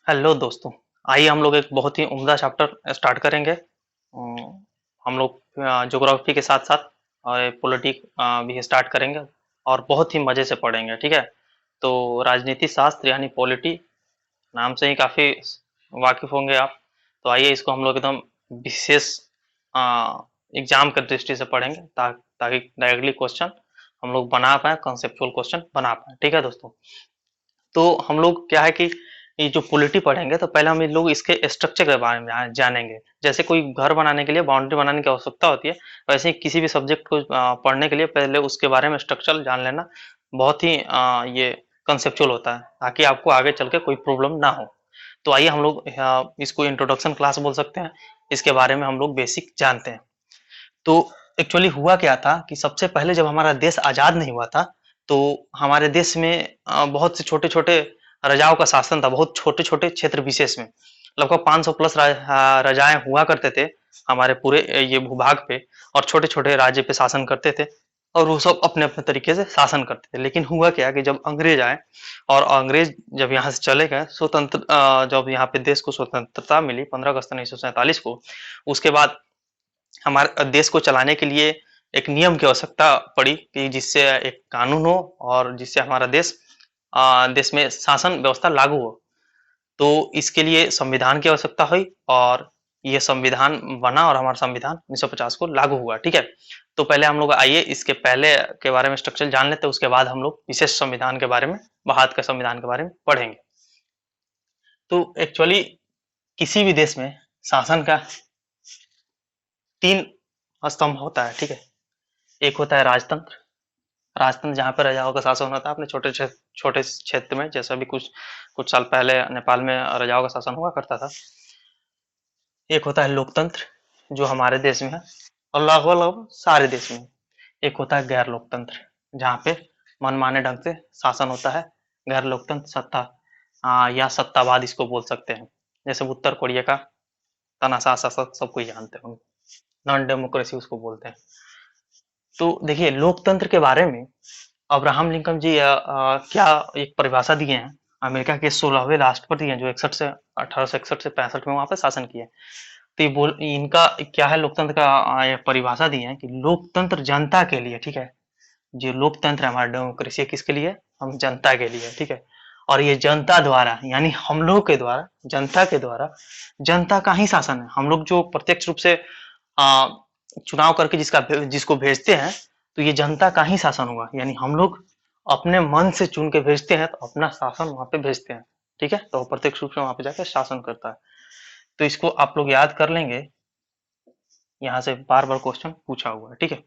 Hello दोस्तों। आइए हम लोग एक बहुत ही उम्दा चैप्टर स्टार्ट करेंगे। हम लोग ज्योग्राफी के साथ साथ और पॉलिटिक भी स्टार्ट करेंगे और बहुत ही मज़े से पढ़ेंगे, ठीक है। तो राजनीति शास्त्र यानी पॉलिटी नाम से ही काफ़ी वाकिफ होंगे आप। तो आइए इसको हम लोग एकदम विशेष एग्जाम की दृष्टि से पढ़ेंगे ताकि डायरेक्टली क्वेश्चन हम लोग बना पाए, कंसेप्चुअल क्वेश्चन बना पाए, ठीक है दोस्तों। तो हम लोग क्या है कि ये जो पॉलिटी पढ़ेंगे तो पहले हम इन लोग इसके स्ट्रक्चर के बारे में जानेंगे। जैसे कोई घर बनाने के लिए बाउंड्री बनाने की आवश्यकता होती है, वैसे ही किसी भी सब्जेक्ट को पढ़ने के लिए पहले उसके बारे में स्ट्रक्चर जान लेना बहुत ही ये कंसेप्चुअल होता है, ताकि आपको आगे चल के कोई प्रॉब्लम ना हो। तो आइए हम लोग इसको इंट्रोडक्शन क्लास बोल सकते हैं। इसके बारे में हम लोग बेसिक जानते हैं। तो एक्चुअली हुआ क्या था कि सबसे पहले जब हमारा देश आज़ाद नहीं हुआ था, तो हमारे देश में बहुत से छोटे-छोटे राजाओं का शासन था, बहुत छोटे-छोटे क्षेत्र विशेष में। लगभग 500 प्लस राजाएँ हुआ करते थे हमारे पूरे ये भूभाग पे, और छोटे-छोटे राज्य पे शासन करते थे और वो सब अपने-अपने तरीके से शासन करते थे। लेकिन हुआ क्या कि जब अंग्रेज आए और अंग्रेज जब यहाँ से चले गए, जब यहाँ पे देश को स्वतंत्रता मिली 15 अगस्त 1947 को, उसके बाद हमारे देश को चलाने के लिए एक नियम की आवश्यकता पड़ी कि जिससे एक कानून हो और जिससे हमारा देश में शासन व्यवस्था लागू हो। तो इसके लिए संविधान की आवश्यकता हुई और ये संविधान बना और हमारा संविधान 1950 को लागू हुआ, ठीक है। तो पहले हम लोग आइए इसके पहले के बारे में स्ट्रक्चर जान लेते हैं, उसके बाद हम लोग विशेष संविधान के बारे में, भारत के संविधान के बारे में पढ़ेंगे। तो एक्चुअली किसी भी देश में शासन का 3 स्तंभ होता है, ठीक है। एक होता है राजतंत्र। राजतंत्र जहाँ पे राजाओं का शासन होता है अपने छोटे क्षेत्र में, जैसा भी कुछ कुछ साल पहले नेपाल में राजाओं का शासन हुआ करता था। एक होता है लोकतंत्र जो हमारे देश में है और लगभग सारे देश में। एक होता है गैर लोकतंत्र जहाँ पे मनमाने ढंग से शासन होता है। गैर लोकतंत्र सत्ता या सत्तावाद इसको बोल सकते हैं। जैसे उत्तर कोरिया का तानाशाह शासक सब कोई जानते होंगे, नॉन डेमोक्रेसी उसको बोलते हैं। तो देखिए लोकतंत्र के बारे में अब्राहम लिंकन जी क्या एक परिभाषा दिए हैं। अमेरिका के 16वें राष्ट्रपति हैं जो 1861 से 65 में वहां पे शासन किए। तो ये बोल इनका क्या है लोकतंत्र का ये परिभाषा दी है कि लोकतंत्र जनता के लिए, ठीक है। जो लोकतंत्र है हमारा डेमोक्रेसी किसके लिए, हम जनता के लिए, ठीक है। और ये जनता द्वारा यानी हम लोग के द्वारा, जनता के द्वारा, जनता का ही शासन है। हम लोग जो प्रत्यक्ष रूप से आ, चुनाव करके जिसको भेजते हैं, तो ये जनता का ही शासन हुआ। यानी हम लोग अपने मन से चुन के भेजते हैं तो अपना शासन वहां पे भेजते हैं, ठीक है। तो प्रत्यक्ष रूप से वहां पे जाकर शासन करता है। तो इसको आप लोग याद कर लेंगे, यहाँ से बार बार क्वेश्चन पूछा हुआ है, ठीक है।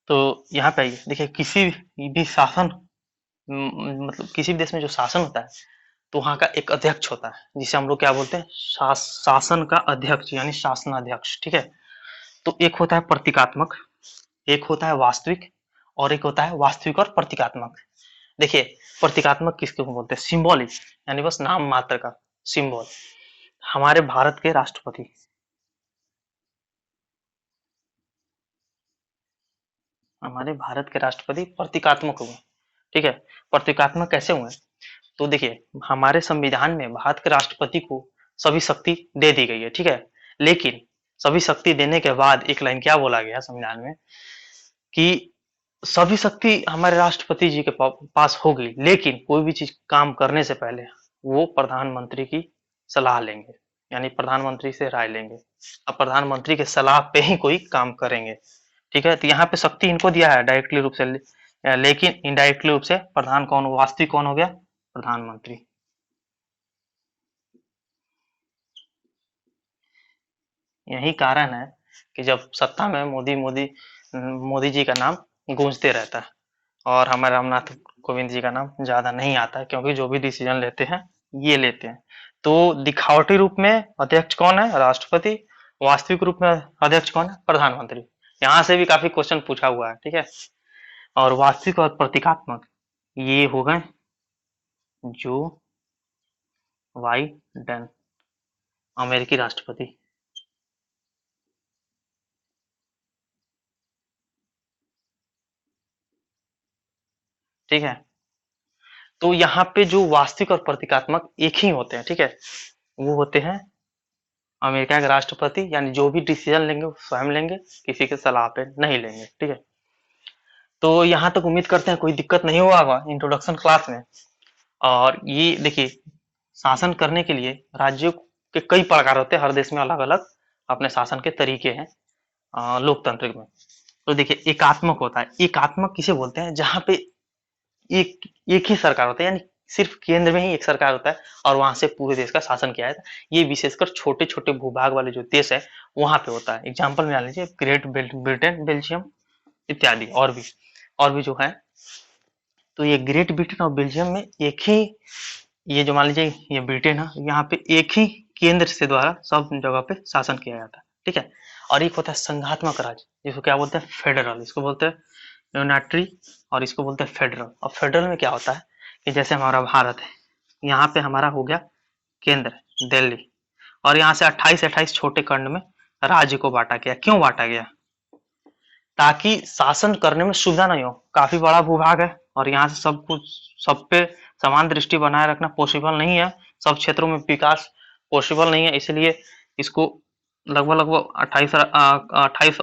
तो यहाँ पे आइए देखिए, किसी भी शासन मतलब किसी भी देश में जो शासन होता है तो वहाँ का एक अध्यक्ष होता है जिसे हम लोग क्या बोलते हैं, शासन का अध्यक्ष यानी शासनाध्यक्ष, ठीक है। तो एक होता है प्रतीकात्मक, एक होता है वास्तविक, और एक होता है वास्तविक और प्रतीकात्मक। देखिए प्रतीकात्मक किसको बोलते हैं, सिंबॉलिक, यानी बस नाम मात्र का सिंबल। हमारे भारत के राष्ट्रपति, हमारे भारत के राष्ट्रपति प्रतीकात्मक हुए, ठीक है। प्रतीकात्मक कैसे हुए, तो देखिए हमारे संविधान में भारत के राष्ट्रपति को सभी शक्ति दे दी गई है, ठीक है। लेकिन सभी शक्ति देने के बाद एक लाइन क्या बोला गया संविधान में कि सभी शक्ति हमारे राष्ट्रपति जी के पास होगी, लेकिन कोई भी चीज काम करने से पहले वो प्रधानमंत्री की सलाह लेंगे, यानी प्रधानमंत्री से राय लेंगे। अब प्रधानमंत्री के सलाह पे ही कोई काम करेंगे, ठीक है। तो यहाँ पे शक्ति इनको दिया है डायरेक्टली रूप से, लेकिन इनडायरेक्टली रूप से प्रधान कौन, वास्तविक कौन हो गया, प्रधानमंत्री। यही कारण है कि जब सत्ता में मोदी जी का नाम गूंजते रहता है और हमारे रामनाथ कोविंद जी का नाम ज्यादा नहीं आता है, क्योंकि जो भी डिसीजन लेते हैं ये लेते हैं। तो दिखावटी रूप में अध्यक्ष कौन है, राष्ट्रपति। वास्तविक रूप में अध्यक्ष कौन है, प्रधानमंत्री। यहाँ से भी काफी क्वेश्चन पूछा हुआ है, ठीक है। और वास्तविक और प्रतीकात्मक ये हो गए जो बाइडेन, अमेरिकी राष्ट्रपति, ठीक है। तो यहाँ पे जो वास्तविक और प्रतीकात्मक एक ही होते हैं, ठीक है, वो होते हैं अमेरिका के राष्ट्रपति, यानी जो भी डिसीजन लेंगे वो स्वयं लेंगे, किसी के सलाह पे नहीं लेंगे, ठीक है। तो यहाँ तक उम्मीद करते हैं कोई दिक्कत नहीं हुआ होगा इंट्रोडक्शन क्लास में। और ये देखिए, शासन करने के लिए राज्यों के कई प्रकार होते हैं, हर देश में अलग अलग अपने शासन के तरीके हैं लोकतांत्रिक में। तो देखिए, एकात्मक होता है। एकात्मक किसे बोलते हैं? जहां पे एक एक ही सरकार होता है, यानी सिर्फ केंद्र में ही एक सरकार होता है और वहां से पूरे देश का शासन किया जाता है। ये विशेषकर छोटे छोटे भूभाग वाले जो देश है वहां पे होता है। एग्जाम्पल में मान लीजिए ग्रेट ब्रिटेन, बेल्जियम इत्यादि, और भी जो है। तो ये ग्रेट ब्रिटेन और बेल्जियम में एक ही, ये जो मान लीजिए ये ब्रिटेन है, यहाँ पे एक ही केंद्र से द्वारा सब जगह पे शासन किया जाता है, ठीक है। और एक होता है संघात्मक राज्य, जिसको क्या बोलते हैं? फेडरल। इसको बोलते हैं यूनिटरी और इसको बोलते हैं फेडरल। और फेडरल में क्या होता है कि जैसे हमारा भारत है, यहाँ पे हमारा हो गया केंद्र दिल्ली, और यहाँ से 28 छोटे खंड में राज्य को बांटा गया। क्यों बांटा गया? ताकि शासन करने में सुविधा नहीं हो। काफी बड़ा भूभाग है और यहाँ से सब कुछ, सब पे समान दृष्टि बनाए रखना पॉसिबल नहीं है, सब क्षेत्रों में विकास पॉसिबल नहीं है। इसलिए इसको लगभग 28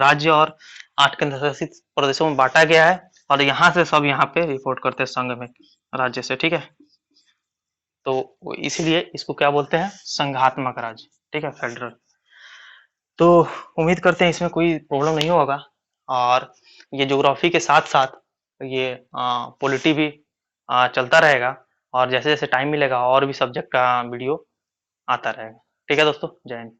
राज्य और 8 केंद्र शासित प्रदेशों में बांटा गया है, और यहाँ से सब यहाँ पे रिपोर्ट करते हैं संघ में राज्य से, ठीक है। तो इसीलिए इसको क्या बोलते हैं? संघात्मक राज्य, ठीक है, फेडरल। तो उम्मीद करते हैं इसमें कोई प्रॉब्लम नहीं होगा। और ये ज्योग्राफी के साथ साथ ये पॉलिटी भी चलता रहेगा, और जैसे जैसे टाइम मिलेगा और भी सब्जेक्ट का वीडियो आता रहेगा। ठीक है दोस्तों, जय हिंद।